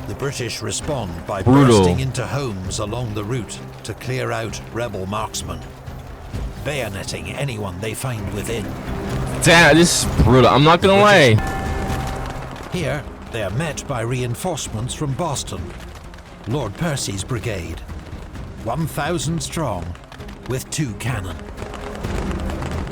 The British respond by Brutal. bursting into homes along the route to clear out rebel marksmen, bayoneting anyone they find within. Damn, this is brutal. I'm not gonna lie. Here, they are met by reinforcements from Boston, Lord Percy's brigade, 1,000 strong, with 2 cannon.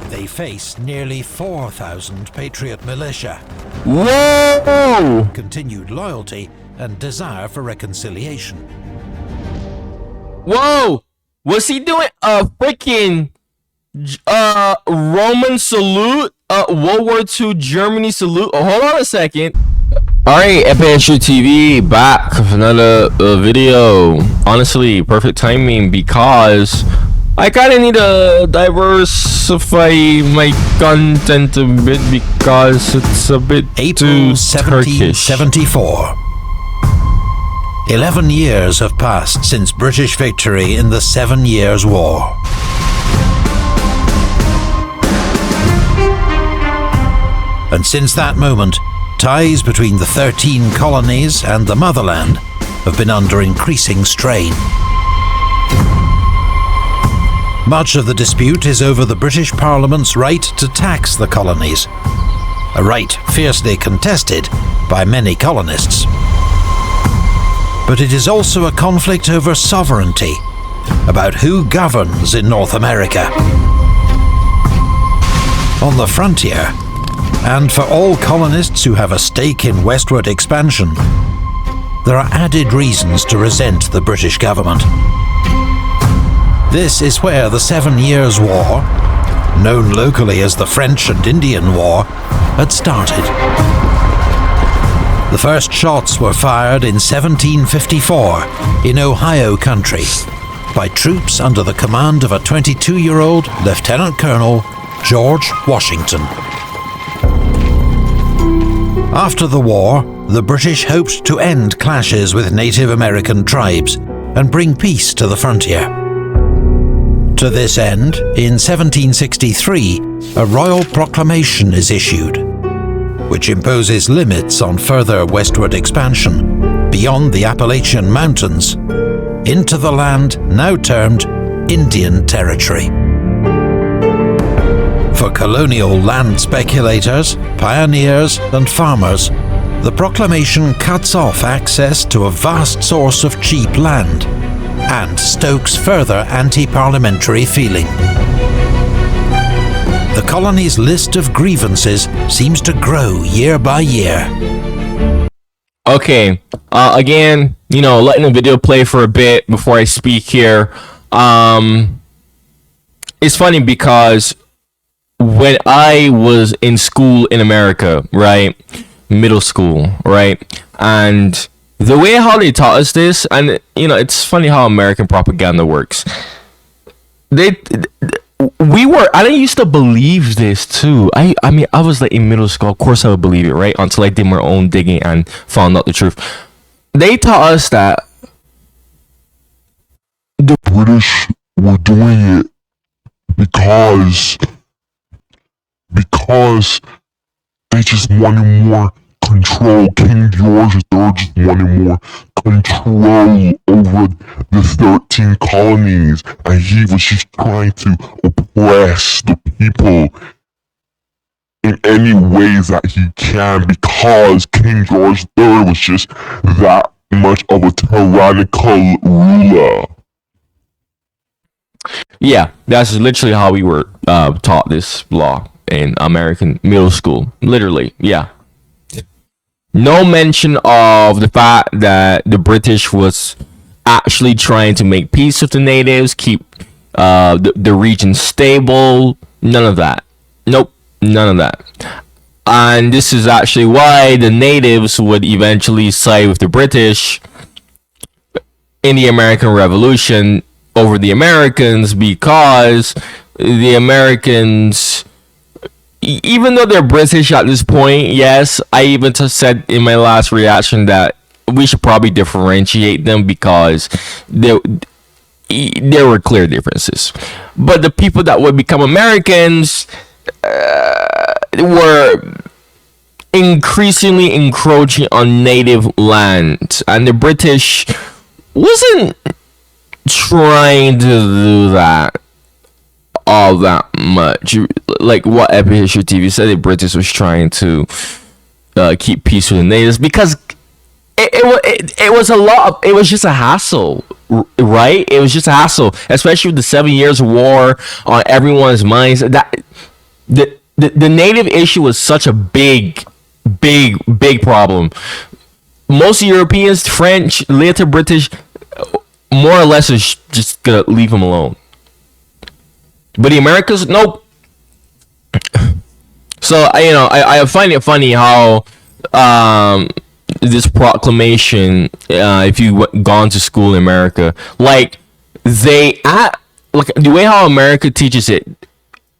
They face nearly 4,000 Patriot militia. Whoa! Continued loyalty and desire for reconciliation. Whoa! Was he doing a freaking Roman salute? World War II Germany salute? Oh, hold on a second. Alright, FASU TV back with another video. Honestly, perfect timing because I kinda need to diversify my content a bit because it's a bit April too Turkish. 1774. 11 years have passed since British victory in the 7 Years' War. And since that moment, ties between the 13 colonies and the motherland have been under increasing strain. Much of the dispute is over the British Parliament's right to tax the colonies, a right fiercely contested by many colonists. But it is also a conflict over sovereignty, about who governs in North America. On the frontier, and for all colonists who have a stake in westward expansion, there are added reasons to resent the British government. This is where the 7 Years' War, known locally as the French and Indian War, had started. The first shots were fired in 1754 in Ohio country by troops under the command of a 22-year-old Lieutenant Colonel George Washington. After the war, the British hoped to end clashes with Native American tribes and bring peace to the frontier. To this end, in 1763, a royal proclamation is issued, which imposes limits on further westward expansion beyond the Appalachian Mountains into the land now termed Indian Territory. For colonial land speculators, pioneers, and farmers, the proclamation cuts off access to a vast source of cheap land and stokes further anti-parliamentary feeling. The colony's list of grievances seems to grow year by year. Okay, again, letting the video play for a bit before I speak here. It's funny because when I was in school in America, right, middle school, right, and the way how they taught us this, and it's funny how American propaganda works. I used to believe this too. I mean, I was like in middle school. Of course, I would believe it, right? Until I did my own digging and found out the truth. They taught us that the British were doing it because they just wanted more control. King George III just wanted more control over the 13 colonies, and he was just trying to oppress the people in any ways that he can, because King George III was just that much of a tyrannical ruler. Yeah, that's literally how we were taught this law in American middle school. Literally, yeah. No mention of the fact that the British was actually trying to make peace with the natives, keep the region stable. None of that. Nope, none of that. And this is actually why the natives would eventually side with the British in the American Revolution over the Americans, because the Americans, even though they're British at this point, yes, I even said in my last reaction that we should probably differentiate them because there were clear differences. But the people that would become Americans were increasingly encroaching on native land, and the British wasn't trying to do that all that much. Like what Epic History TV said, the British was trying to keep peace with the natives because it was a lot. It was just a hassle, right? It was just a hassle, especially with the 7 Years' War on everyone's minds. That the native issue was such a big problem. Most Europeans, French, later British, more or less is just gonna leave them alone. But the Americans, nope. So I find it funny how this proclamation, if you gone to school in America, like like the way how America teaches it,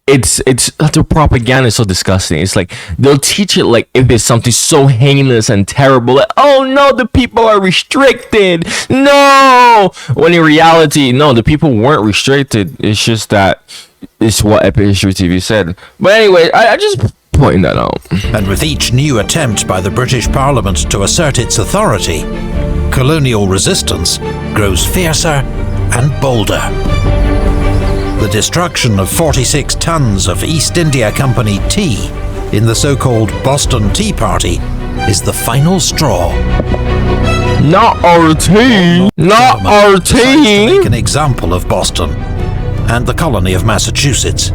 it's the propaganda is so disgusting. It's like they'll teach it like if it's something so heinous and terrible, like, oh no, the people are restricted, no, when in reality, no, the people weren't restricted. It's just that it's what Epic History TV said. But anyway, I just pointing that out. And with each new attempt by the British Parliament to assert its authority, colonial resistance grows fiercer and bolder. The destruction of 46 tons of East India Company tea in the so-called Boston Tea Party is the final straw. Not our tea! Not our tea! To make an example of Boston and the colony of Massachusetts.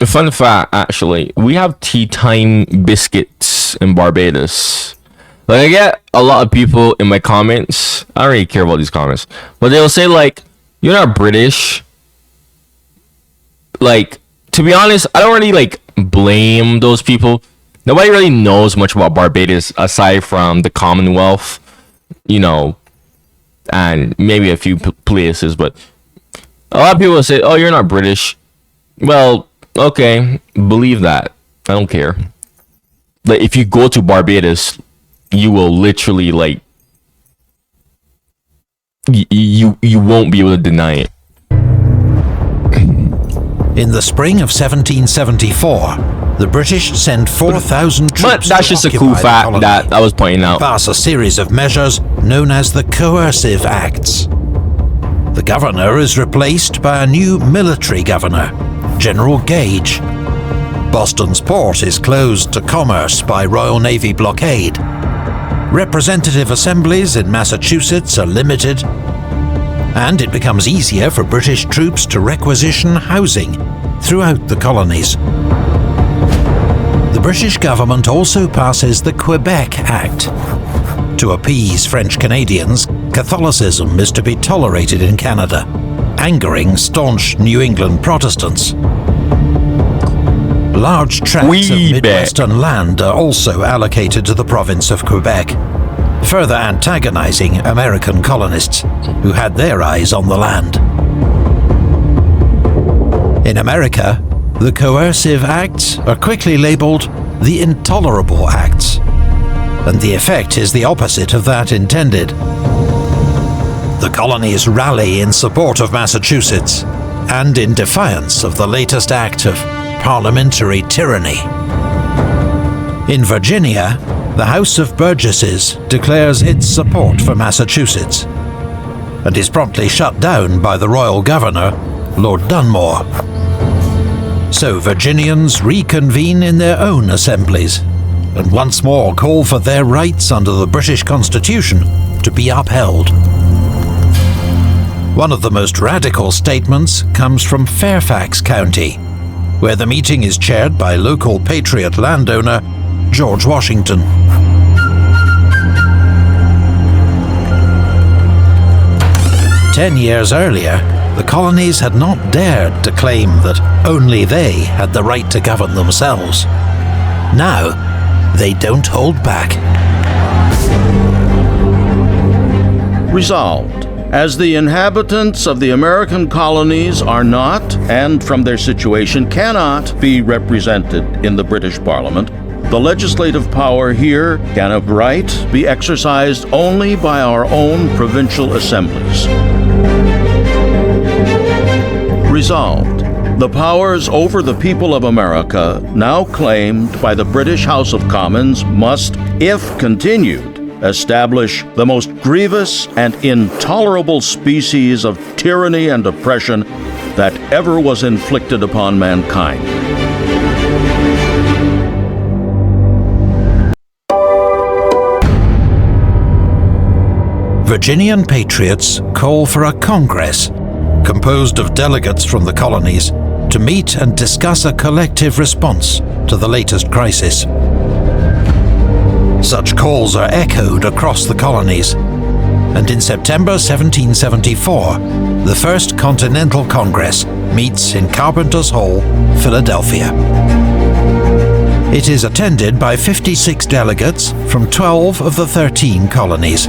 A fun fact, actually, we have tea time biscuits in Barbados. Like, I get a lot of people in my comments, I don't really care about these comments, but they'll say, like, you're not British. Like, to be honest, I don't really, like, blame those people. Nobody really knows much about Barbados aside from the Commonwealth, and maybe a few places, but a lot of people will say, oh, you're not British. Well, okay, believe that. I don't care. Like, if you go to Barbados, you will literally, like, you won't be able to deny it. In the spring of 1774, the British sent 4,000 troops. But that's just a cool fact that I was pointing out. Pass a series of measures known as the Coercive Acts. The governor is replaced by a new military governor, General Gage. Boston's port is closed to commerce by Royal Navy blockade. Representative assemblies in Massachusetts are limited, and it becomes easier for British troops to requisition housing throughout the colonies. The British government also passes the Quebec Act. To appease French Canadians, Catholicism is to be tolerated in Canada, angering staunch New England Protestants. Large tracts of Midwestern land are also allocated to the province of Quebec, further antagonizing American colonists who had their eyes on the land. In America, the Coercive Acts are quickly labeled the Intolerable Acts, and the effect is the opposite of that intended. The colonies rally in support of Massachusetts and in defiance of the latest act of parliamentary tyranny. In Virginia, the House of Burgesses declares its support for Massachusetts and is promptly shut down by the royal governor, Lord Dunmore. So Virginians reconvene in their own assemblies and once more call for their rights under the British Constitution to be upheld. One of the most radical statements comes from Fairfax County, where the meeting is chaired by local patriot landowner George Washington. "10 years earlier, the colonies had not dared to claim that only they had the right to govern themselves. Now, they don't hold back." Resolved, as the inhabitants of the American colonies are not, and from their situation cannot, be represented in the British Parliament, the legislative power here can of right be exercised only by our own provincial assemblies. Resolved, The powers over the people of America, now claimed by the British House of Commons, must, if continued, establish the most grievous and intolerable species of tyranny and oppression that ever was inflicted upon mankind. Virginian patriots call for a Congress composed of delegates from the colonies to meet and discuss a collective response to the latest crisis. Such calls are echoed across the colonies, and in September 1774, the First Continental Congress meets in Carpenter's Hall, Philadelphia. It is attended by 56 delegates from 12 of the 13 colonies.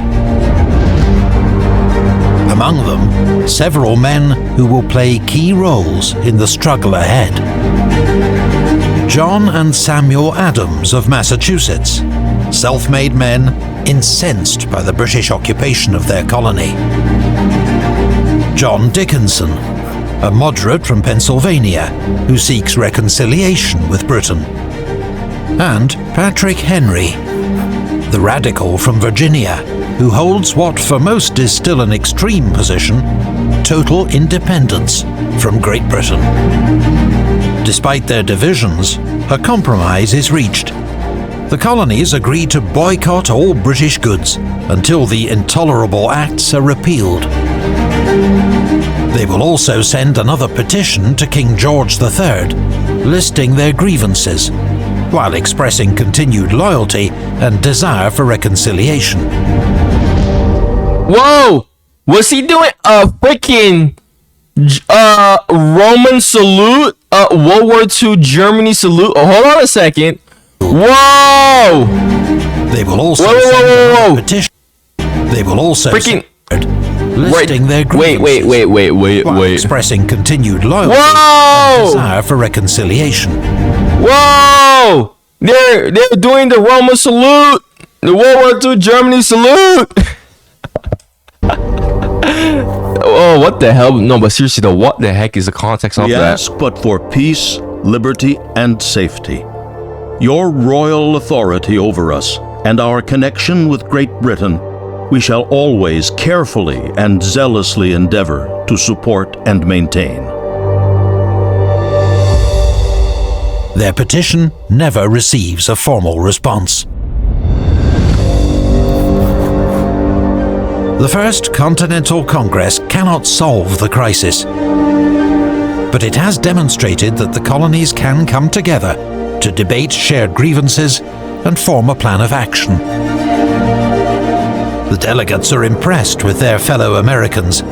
Among them, several men who will play key roles in the struggle ahead. John and Samuel Adams of Massachusetts, self-made men incensed by the British occupation of their colony. John Dickinson, a moderate from Pennsylvania who seeks reconciliation with Britain. And Patrick Henry, the radical from Virginia, who holds what for most is still an extreme position, total independence from Great Britain. Despite their divisions, a compromise is reached. The colonies agree to boycott all British goods until the Intolerable Acts are repealed. They will also send another petition to King George III, listing their grievances, while expressing continued loyalty and desire for reconciliation. Whoa! Was he doing a freaking Roman salute? World War II Germany salute? Oh, hold on a second. Whoa! They will also send a petition. They will also freaking listing their grievances. Wait. While expressing continued loyalty and desire for reconciliation. Whoa! They're doing the Roman salute, the World War II Germany salute. Oh, what the hell? No, but seriously though, what the heck is the context of that? We ask but for peace, liberty, and safety. Your royal authority over us and our connection with Great Britain, we shall always carefully and zealously endeavor to support and maintain. Their petition never receives a formal response. The First Continental Congress cannot solve the crisis, but it has demonstrated that the colonies can come together to debate shared grievances and form a plan of action. The delegates are impressed with their fellow Americans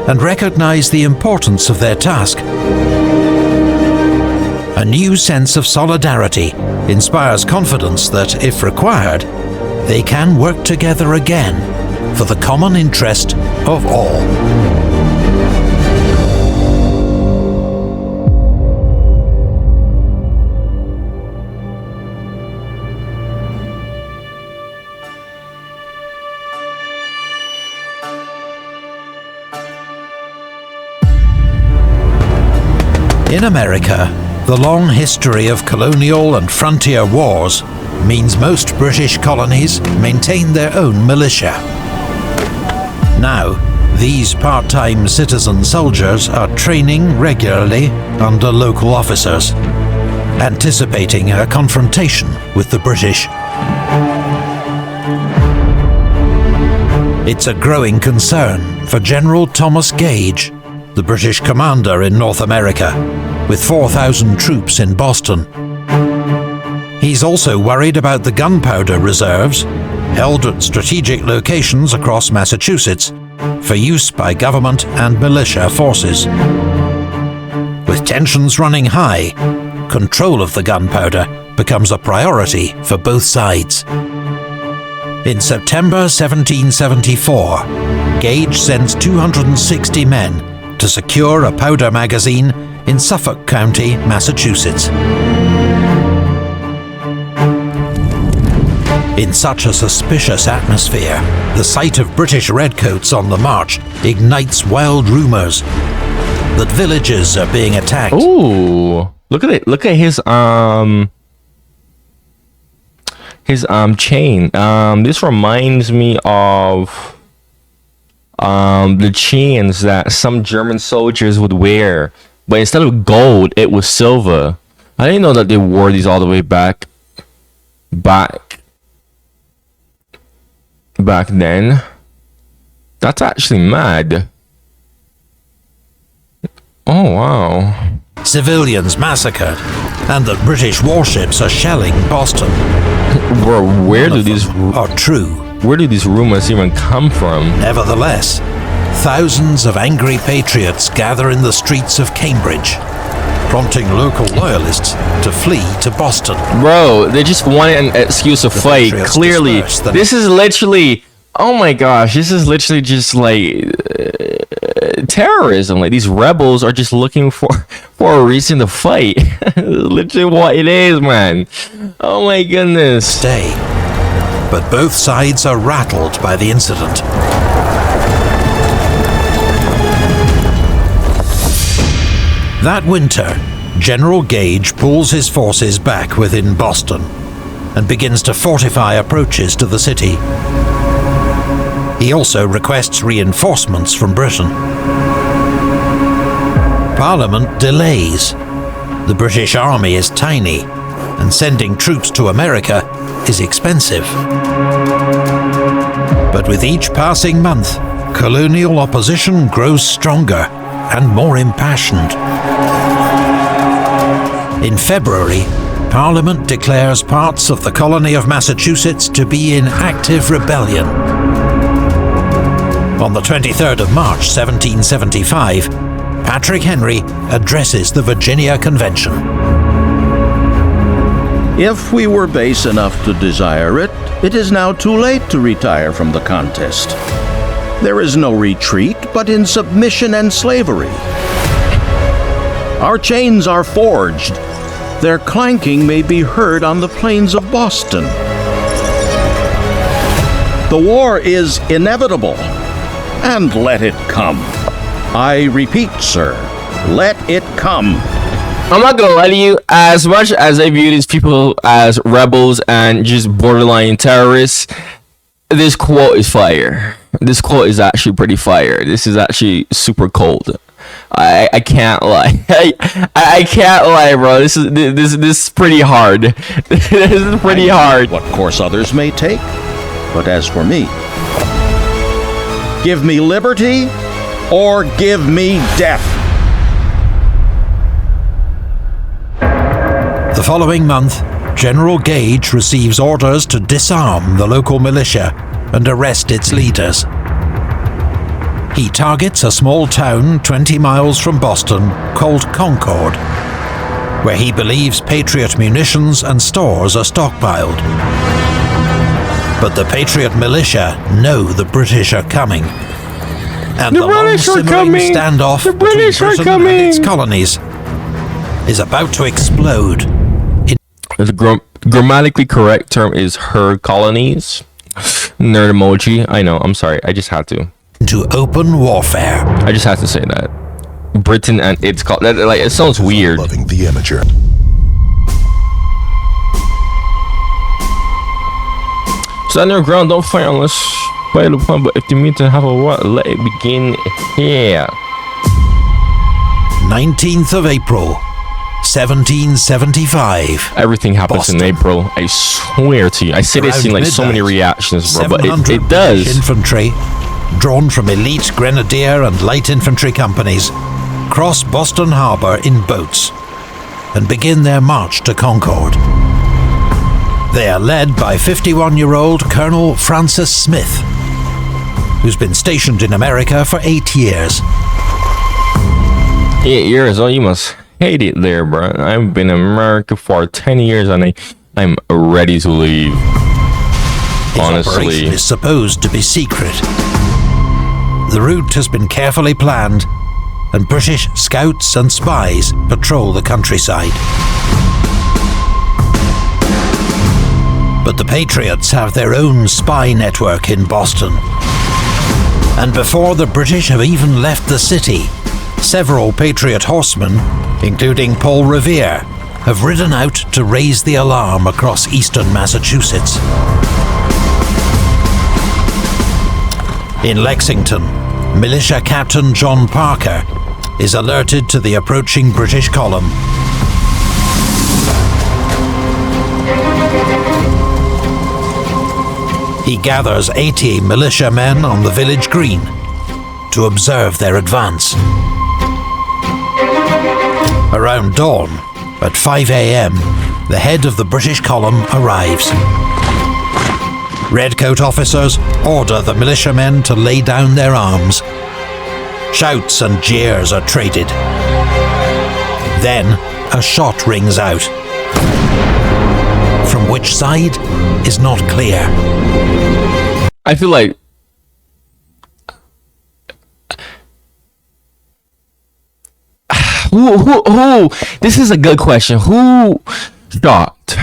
and recognize the importance of their task. A new sense of solidarity inspires confidence that, if required, they can work together again for the common interest of all. In America, the long history of colonial and frontier wars means most British colonies maintain their own militia. Now, these part-time citizen soldiers are training regularly under local officers, anticipating a confrontation with the British. It's a growing concern for General Thomas Gage, the British commander in North America, with 4,000 troops in Boston. He's also worried about the gunpowder reserves, held at strategic locations across Massachusetts, for use by government and militia forces. With tensions running high, control of the gunpowder becomes a priority for both sides. In September 1774, Gage sends 260 men to secure a powder magazine in Suffolk County, Massachusetts. In such a suspicious atmosphere, the sight of British redcoats on the march ignites wild rumours. that villages are being attacked. Ooh, look at it. Look at his chain. This reminds me of the chains that some German soldiers would wear, but instead of gold, it was silver. I didn't know that they wore these all the way back then. That's actually mad. Oh wow. Civilians massacred, and that British warships are shelling Boston. Bro, where do these rumors even come from? Nevertheless, thousands of angry patriots gather in the streets of Cambridge, prompting local loyalists to flee to Boston. Bro, they just wanted an excuse to fight. Clearly, this is literally, oh my gosh, this is literally just like terrorism. Like, these rebels are just looking for a reason to fight. Literally what it is, man. Oh my goodness. But both sides are rattled by the incident. That winter, General Gage pulls his forces back within Boston and begins to fortify approaches to the city. He also requests reinforcements from Britain. Parliament delays. The British Army is tiny, and sending troops to America is expensive. But with each passing month, colonial opposition grows stronger and more impassioned. In February, Parliament declares parts of the colony of Massachusetts to be in active rebellion. On the 23rd of March 1775, Patrick Henry addresses the Virginia Convention. If we were base enough to desire it, it is now too late to retire from the contest. There is no retreat but in submission and slavery. Our chains are forged. Their clanking may be heard on the plains of Boston. The war is inevitable, and let it come. I repeat, sir, let it come. I'm not gonna lie to you, as much as I view these people as rebels and just borderline terrorists, this quote is fire. This quote is actually pretty fire. This is actually super cold. I can't lie. I can't lie, bro. This is pretty hard. This is pretty hard. What course others may take, but as for me, give me liberty or give me death. The following month, General Gage receives orders to disarm the local militia and arrest its leaders. He targets a small town 20 miles from Boston called Concord, where he believes Patriot munitions and stores are stockpiled. But the Patriot militia know the British are coming, and the long-simmering standoff between Britain and its colonies is about to explode. The grammatically correct term is her colonies. Nerd emoji. I know, I'm sorry, I just had to. Into open warfare. I just have to say that. Britain and its like, it sounds weird. Loving the amateur. Stand your ground, don't fight unless fight upon, but if you mean to have a what, let it begin here. 19th of April, 1775. Everything happens Boston. in April, I swear to you. I say this in like so many reactions, bro, but it British does. infantry, drawn from elite grenadier and light infantry companies, cross Boston Harbor in boats and begin their march to Concord. They are led by 51-year-old Colonel Francis Smith, who's been stationed in America for 8 years. 8 years? Oh, you must hate it there, bro. I've been in America for 10 years and I'm ready to leave. His honestly, operation is supposed to be secret. The route has been carefully planned, and British scouts and spies patrol the countryside. But the Patriots have their own spy network in Boston. And before the British have even left the city, Several Patriot horsemen, including Paul Revere, have ridden out to raise the alarm across eastern Massachusetts. In Lexington, militia captain John Parker is alerted to the approaching British column. He gathers 80 militiamen on the village green to observe their advance. Around dawn, at 5 a.m., the head of the British column arrives. Redcoat officers order the militiamen to lay down their arms. Shouts and jeers are traded. Then a shot rings out. From which side is not clear. I feel like who this is a good question. Who shot?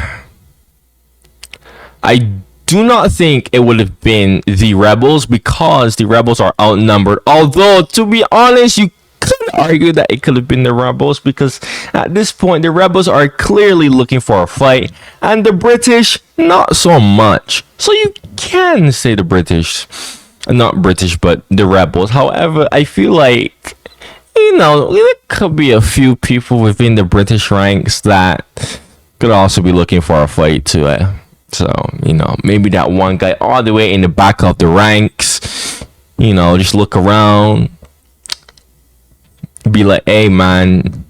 I do not think it would have been the rebels, because the rebels are outnumbered. Although, to be honest, you could argue that it could have been the rebels, because at this point the rebels are clearly looking for a fight and the British not so much. So you can say the British, not British, but the rebels. However, I feel like, you know, there could be a few people within the British ranks that could also be looking for a fight too. So, you know, maybe that one guy all the way in the back of the ranks, you know, just look around, be like, hey man,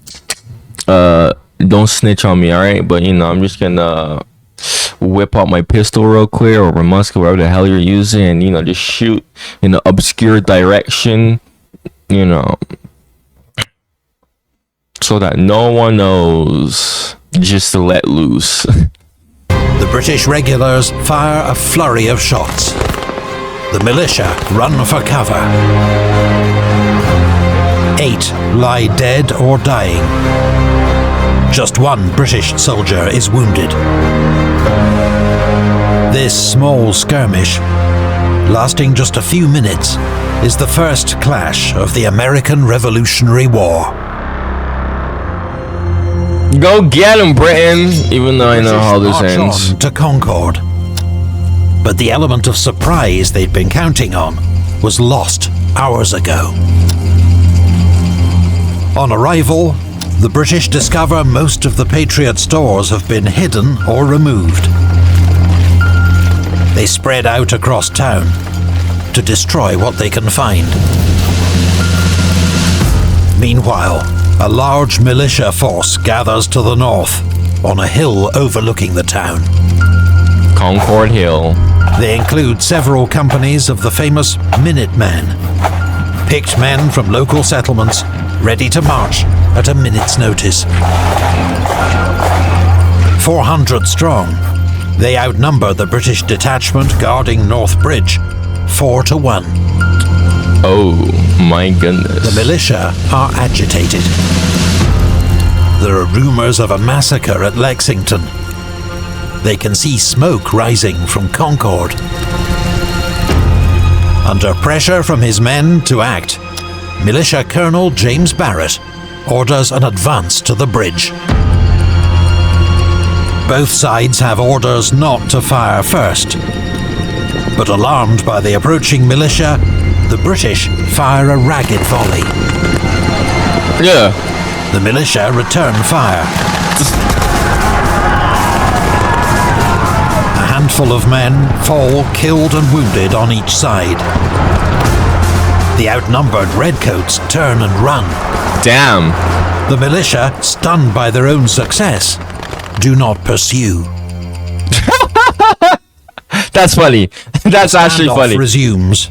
don't snitch on me, alright? But, you know, I'm just gonna whip out my pistol real quick, or my musket, whatever the hell you're using, and, you know, just shoot in an obscure direction, you know, so that no one knows, just to let loose. The British regulars fire a flurry of shots. The militia run for cover. 8 lie dead or dying. Just one British soldier is wounded. This small skirmish, lasting just a few minutes, is the first clash of the American Revolutionary War. Go get him, Britain! Even though I know how this ends. On to Concord. But the element of surprise they'd been counting on was lost hours ago. On arrival, the British discover most of the Patriot stores have been hidden or removed. They spread out across town to destroy what they can find. Meanwhile, a large militia force gathers to the north, on a hill overlooking the town. Concord Hill. They include several companies of the famous Minutemen, picked men from local settlements, ready to march at a minute's notice. 400 strong, they outnumber the British detachment guarding North Bridge 4-1. Oh my goodness. The militia are agitated. There are rumors of a massacre at Lexington. They can see smoke rising from Concord. Under pressure from his men to act, Militia Colonel James Barrett orders an advance to the bridge. Both sides have orders not to fire first, but alarmed by the approaching militia, the British fire a ragged volley. Yeah. The militia return fire. A handful of men fall killed and wounded on each side. The outnumbered redcoats turn and run. Damn. The militia, stunned by their own success, do not pursue. That's funny. That's actually Standoff funny. resumes,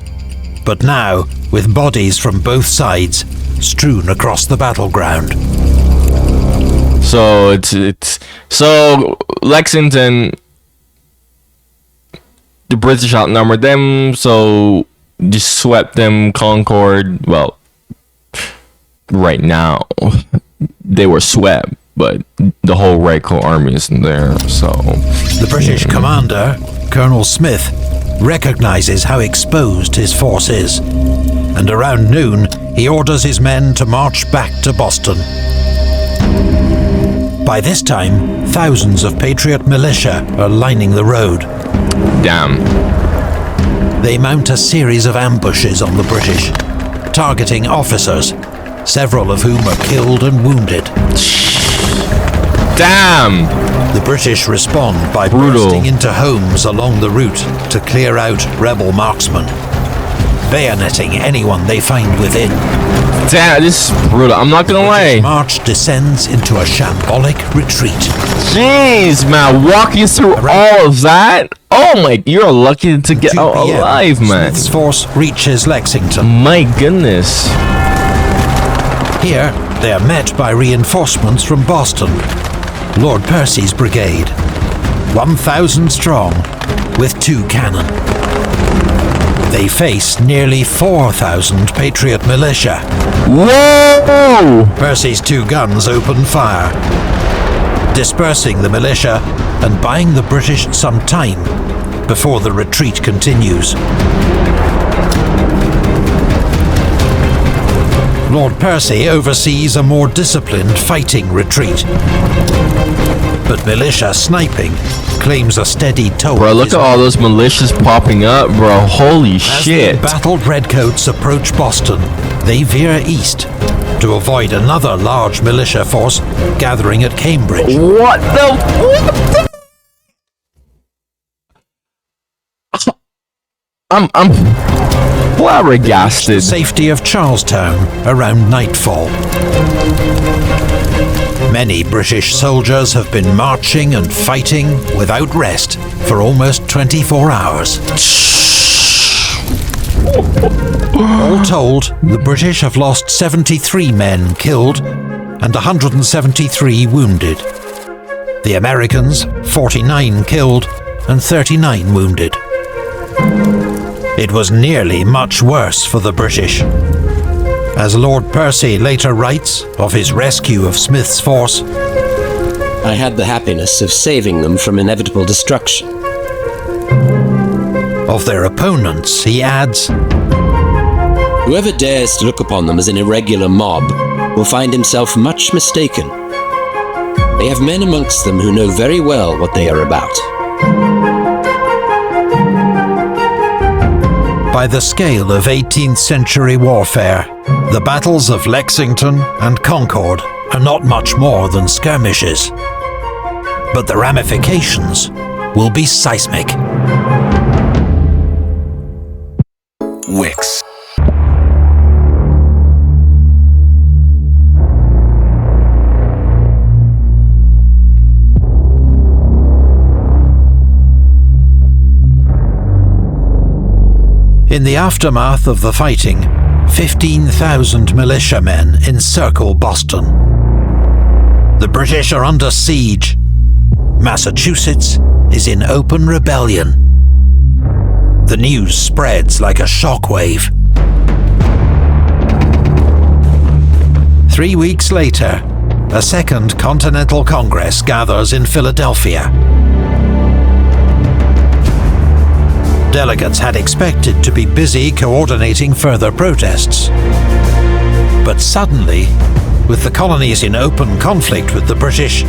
but now with bodies from both sides strewn across the battleground. So it's so Lexington, the British outnumbered them, so just swept them. Concord, well, right now they were swept, but the whole Redcoat Army isn't there. So The British commander, Colonel Smith, recognizes how exposed his force is and around noon he orders his men to march back to Boston. By this time, thousands of Patriot militia are lining the road. Damn. They mount a series of ambushes on the British, targeting officers, several of whom are killed and wounded. Damn! The British respond by bursting into homes along the route to clear out rebel marksmen, bayoneting anyone they find within. Damn, this is brutal. I'm not gonna lie. The march descends into a shambolic retreat. Jeez, man, walking through all of that? Oh my, you're lucky to get out alive, man. Smith's force reaches Lexington. My goodness. Here, they are met by reinforcements from Boston, Lord Percy's brigade, 1,000 strong, with 2 cannon. They face nearly 4,000 Patriot militia. Whoa! Percy's 2 guns open fire, dispersing the militia and buying the British some time before the retreat continues. Lord Percy oversees a more disciplined fighting retreat, but militia sniping claims a steady toll. Bro, look at all those militias popping up, bro. Holy shit. As the embattled redcoats approach Boston, they veer east to avoid another large militia force gathering at Cambridge. What the? I'm flabbergasted. The safety of Charlestown around nightfall. Many British soldiers have been marching and fighting without rest for almost 24 hours. All told, the British have lost 73 men killed and 173 wounded. The Americans, 49 killed and 39 wounded. It was nearly much worse for the British. As Lord Percy later writes of his rescue of Smith's force, I had the happiness of saving them from inevitable destruction. Of their opponents, he adds, Whoever dares to look upon them as an irregular mob will find himself much mistaken. They have men amongst them who know very well what they are about. By the scale of 18th century warfare, the battles of Lexington and Concord are not much more than skirmishes. But the ramifications will be seismic. Wix. In the aftermath of the fighting, 15,000 militiamen encircle Boston. The British are under siege. Massachusetts is in open rebellion. The news spreads like a shockwave. 3 weeks later, a second Continental Congress gathers in Philadelphia. Delegates had expected to be busy coordinating further protests. But suddenly, with the colonies in open conflict with the British,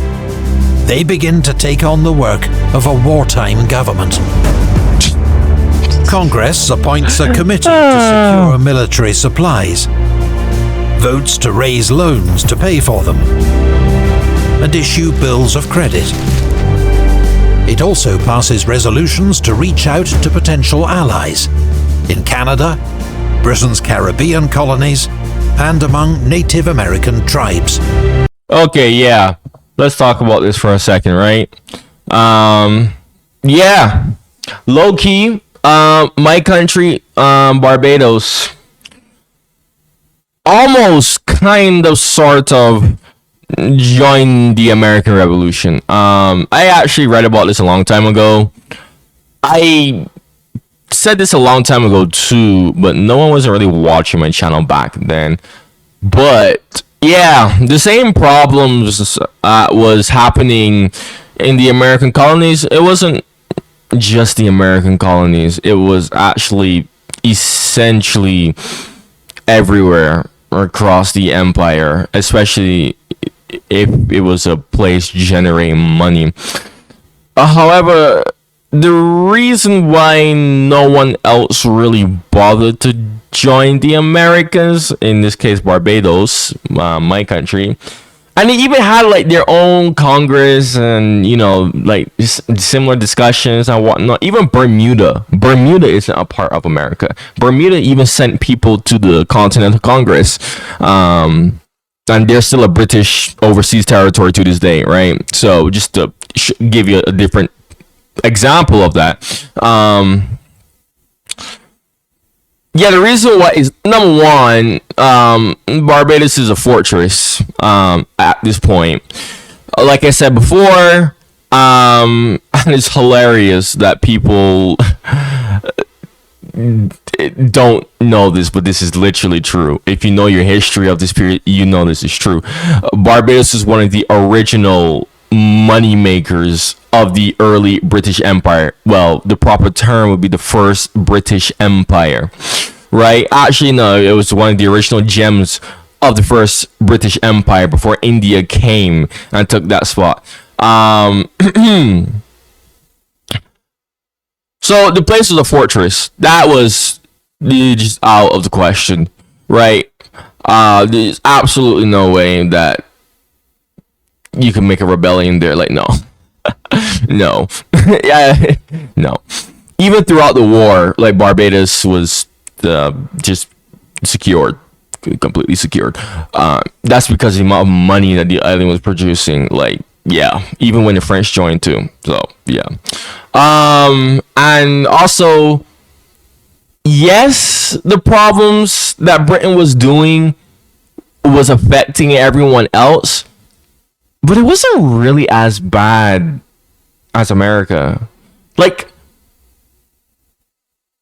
they begin to take on the work of a wartime government. Congress appoints a committee to secure military supplies, votes to raise loans to pay for them, and issue bills of credit. It also passes resolutions to reach out to potential allies in Canada, Britain's Caribbean colonies, and among Native American tribes. Okay, yeah. Let's talk about this for a second, right? Yeah. Low key, my country, Barbados, almost kind of sort of joined the American Revolution. I actually read about this a long time ago. I said this a long time ago too, but no one wasn't really watching my channel back then. But yeah, the same problems was happening in the American colonies. It wasn't just the American colonies. It was actually essentially everywhere across the empire, especially if it was a place generating money. However, the reason why no one else really bothered to join the Americans, in this case Barbados, my country, and they even had like their own Congress and like similar discussions and whatnot. Even Bermuda isn't a part of America. Bermuda even sent people to the Continental Congress, and they're still a British overseas territory to this day, right? So just to give you a different example of that. The reason why is, number one, Barbados is a fortress at this point. Like I said before, and it's hilarious that people don't know this, but this is literally true. If you know your history of this period, you know this is true. Barbados is one of the original money makers of the early British Empire. Well, the proper term would be the first British Empire, right? Actually, no, it was one of the original gems of the first British Empire before India came and took that spot. So the place was a fortress. That was just out of the question, right? There's absolutely no way that you can make a rebellion there. Like, no. No. Yeah, no. Even throughout the war, like, Barbados was just secured, completely secured. That's because the amount of money that the island was producing. Like, yeah, even when the French joined too. So yeah. And also, yes, the problems that Britain was doing was affecting everyone else, but it wasn't really as bad as America. Like,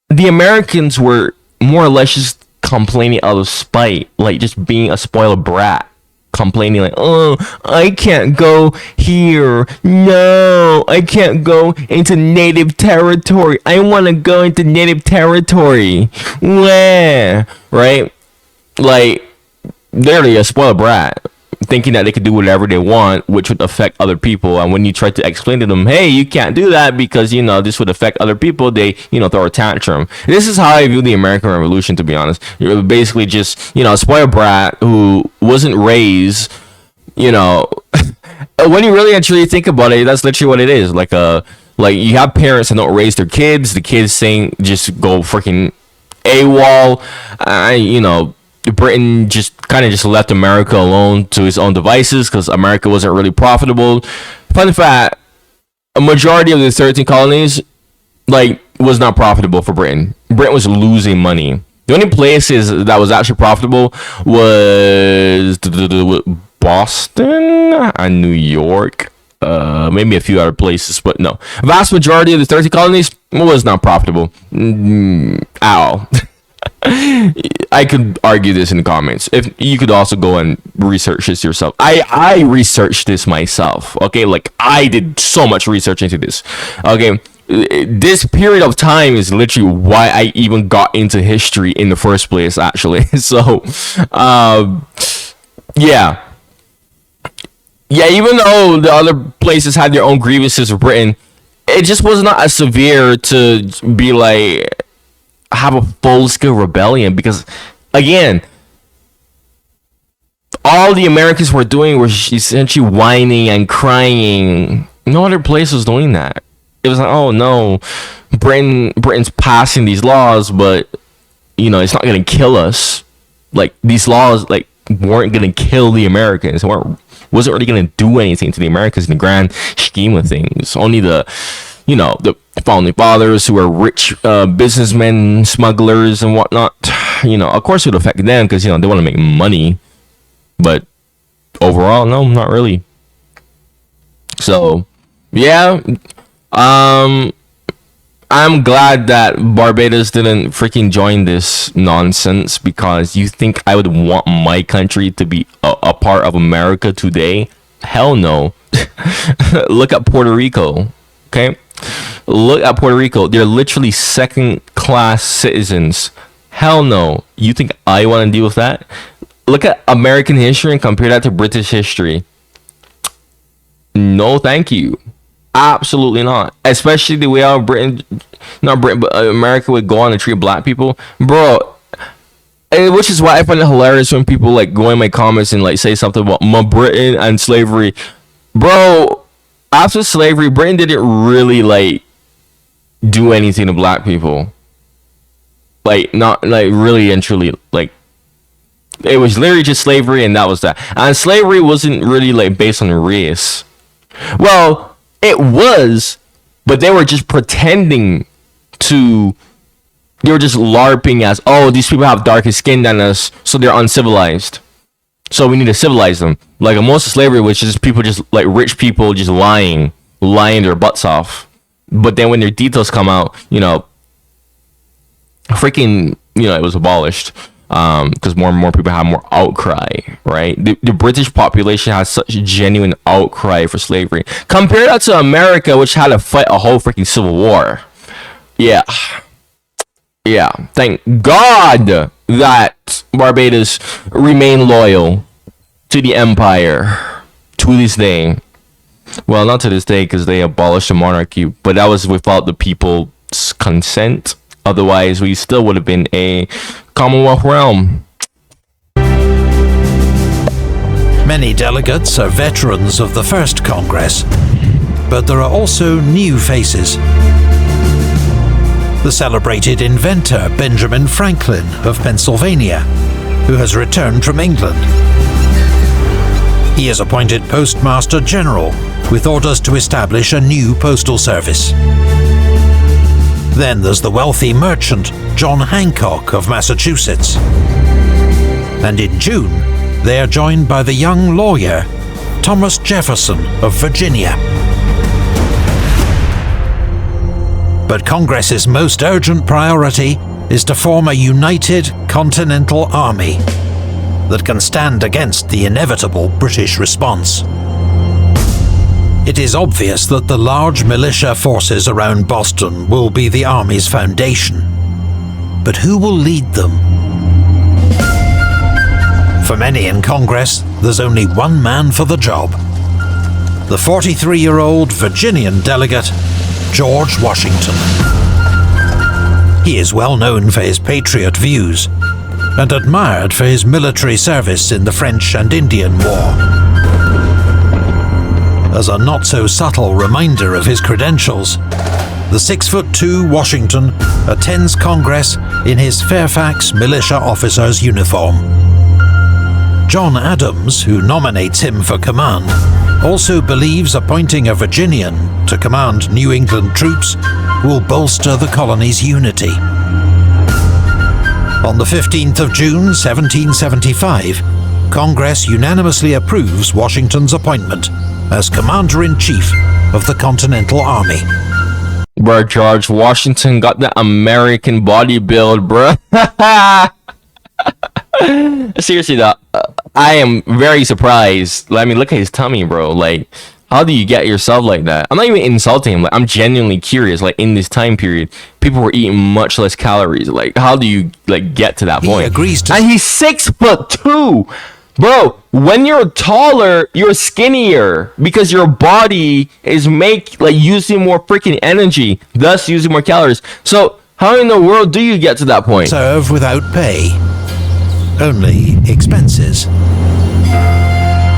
the Americans were more or less just complaining out of spite, like just being a spoiled brat, complaining like, oh, I can't go here. No, I can't go into native territory. I want to go into native territory. Where? Right? Like, literally a spoiled brat, thinking that they could do whatever they want, which would affect other people. And when you try to explain to them, hey, you can't do that because, this would affect other people, they, throw a tantrum. This is how I view the American Revolution, to be honest. You're basically just, a spoiled brat who wasn't raised, when you really actually think about it, that's literally what it is. Like, you have parents that don't raise their kids, the kids saying just go freaking AWOL, Britain just kind of just left America alone to its own devices because America wasn't really profitable. Fun fact, a majority of the 13 colonies was not profitable for Britain. Britain was losing money. The only places that was actually profitable was Boston and New York, maybe a few other places, but no. Vast majority of the 13 colonies was not profitable at all. I could argue this in the comments. If you could also go and research this yourself. I researched this myself. Okay, like I did so much research into this. Okay, this period of time is literally why I even got into history in the first place. Actually, so yeah. Even though the other places had their own grievances with Britain, it just was not as severe to be like have a full-scale rebellion, because again, all the Americans were doing was essentially whining and crying. No other place was doing that. It was like, oh no, Britain's passing these laws, but it's not gonna kill us. Like, these laws weren't gonna kill the Americans. Wasn't really gonna do anything to the Americans in the grand scheme of things. Only the founding fathers who were rich businessmen, smugglers and whatnot, of course it would affect them because they want to make money, but overall, no, not really. So yeah, I'm glad that Barbados didn't freaking join this nonsense, because you think I would want my country to be a part of America today? Hell no. Look at Puerto Rico. Okay, look at Puerto Rico. They're literally second-class citizens. Hell no. You think I want to deal with that? Look at American history and compare that to British history. No, thank you. Absolutely not. Especially the way how not Britain, but America would go on and treat black people, bro. Which is why I find it hilarious when people like go in my comments and like say something about Britain and slavery, bro. After slavery, Britain didn't really like do anything to black people. Like, not like really and truly, like it was literally just slavery, and that was that. And slavery wasn't really like based on race. Well, it was, but they were just pretending to. They were just LARPing as, oh, these people have darker skin than us, so they're uncivilized. So we need to civilize them. Like most of slavery was just people, just like rich people, just lying their butts off. But then when their details come out, you know, freaking, you know, it was abolished. Because more and more people have more outcry, right? The British population has such a genuine outcry for slavery. Compare that to America, which had to fight a whole freaking civil war. Yeah. Yeah. Thank God that Barbados remain loyal to the empire to this day. Well, not to this day, because they abolished the monarchy, but that was without the people's consent. Otherwise, we still would have been a Commonwealth realm. Many delegates are veterans of the first Congress, but there are also new faces. The celebrated inventor Benjamin Franklin of Pennsylvania, who has returned from England. He is appointed Postmaster General with orders to establish a new postal service. Then there's the wealthy merchant John Hancock of Massachusetts. And in June, they are joined by the young lawyer Thomas Jefferson of Virginia. But Congress's most urgent priority is to form a united Continental Army that can stand against the inevitable British response. It is obvious that the large militia forces around Boston will be the Army's foundation. But who will lead them? For many in Congress, there's only one man for the job. The 43-year-old Virginian delegate, George Washington. He is well known for his patriot views and admired for his military service in the French and Indian War. As a not-so-subtle reminder of his credentials, the 6'2" Washington attends Congress in his Fairfax militia officer's uniform. John Adams, who nominates him for command, also believes appointing a Virginian to command New England troops will bolster the colony's unity. On the 15th of June, 1775, Congress unanimously approves Washington's appointment as Commander-in-Chief of the Continental Army. Bro, George Washington got the American body build, bro. Seriously, though, I am very surprised. I mean, look at his tummy, bro. Like, how do you get yourself like that? I'm not even insulting him. Like, I'm genuinely curious. Like, in this time period, people were eating much less calories. Like, how do you like get to that point? He agrees to. And he's 6'2". Bro, when you're taller, you're skinnier because your body is using more freaking energy, thus using more calories. So how in the world do you get to that point? Serve without pay, only expenses.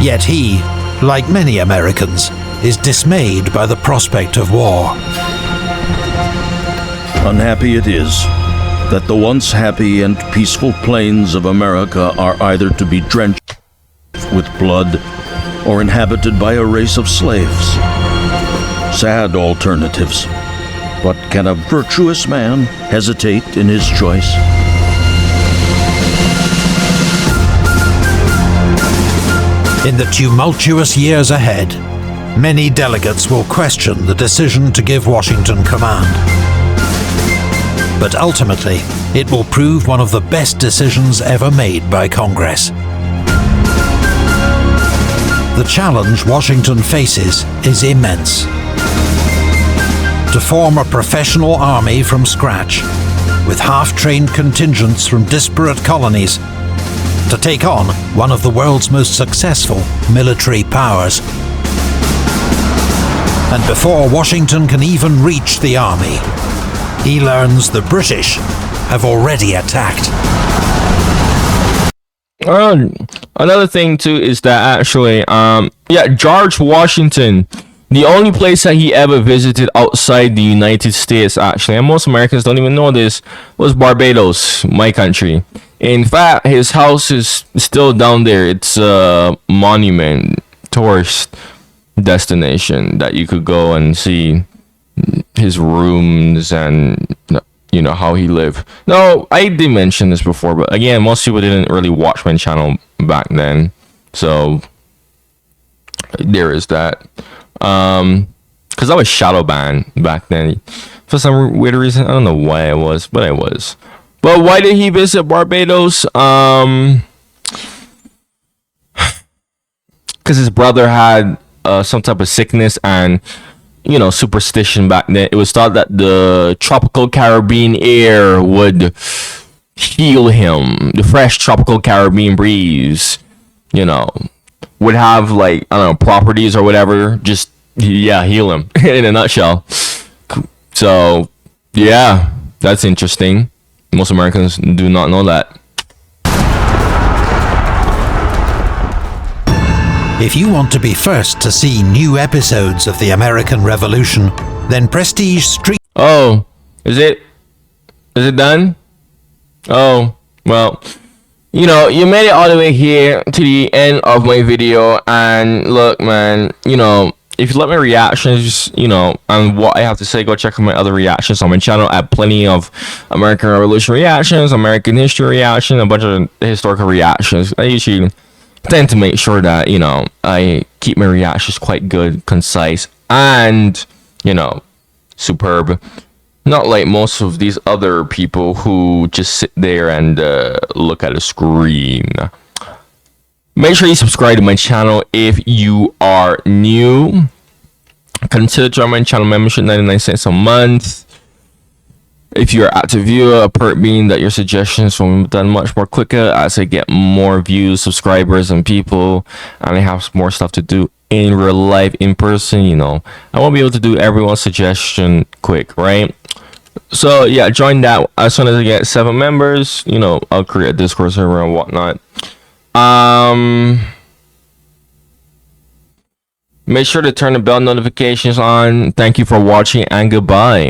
Yet he, like many Americans, is dismayed by the prospect of war. Unhappy it is that the once happy and peaceful plains of America are either to be drenched with blood or inhabited by a race of slaves. Sad alternatives. But can a virtuous man hesitate in his choice? In the tumultuous years ahead, many delegates will question the decision to give Washington command. But ultimately, it will prove one of the best decisions ever made by Congress. The challenge Washington faces is immense. To form a professional army from scratch with half-trained contingents from disparate colonies to take on one of the world's most successful military powers. And before Washington can even reach the army, he learns the British have already attacked. Another thing too is that actually, George Washington, the only place that he ever visited outside the United States, actually, and most Americans don't even know this, was Barbados, my country. In fact, his house is still down there. It's a monument, tourist destination that you could go and see his rooms and how he lived. No, I did mention this before, but again, most people didn't really watch my channel back then, so there is that. Because I was shadow banned back then for some weird reason. I don't know why I was, but I was. But why did he visit Barbados? Because his brother had some type of sickness and superstition back then. It was thought that the tropical Caribbean air would heal him. The fresh tropical Caribbean breeze, would have properties or whatever. Just heal him in a nutshell. So that's interesting. Most Americans do not know that. If you want to be first to see new episodes of the American Revolution, then Prestige Stream... Oh, is it done? Oh, well, you made it all the way here to the end of my video, and look, man, if you like my reactions, and what I have to say, go check out my other reactions on my channel. I have plenty of American Revolution reactions, American history reaction, a bunch of historical reactions. I usually tend to make sure that I keep my reactions quite good, concise, and superb. Not like most of these other people who just sit there and look at a screen. Make sure you subscribe to my channel if you are new. Consider joining my channel membership, 99 cents a month. If you're an active viewer, a perk being that your suggestions will be done much more quicker as I get more views, subscribers, and people, and I have more stuff to do in real life, in person. I won't be able to do everyone's suggestion quick, right? So join that as soon as I get 7 members. I'll create a Discord server and whatnot. Make sure to turn the bell notifications on. Thank you for watching, and goodbye.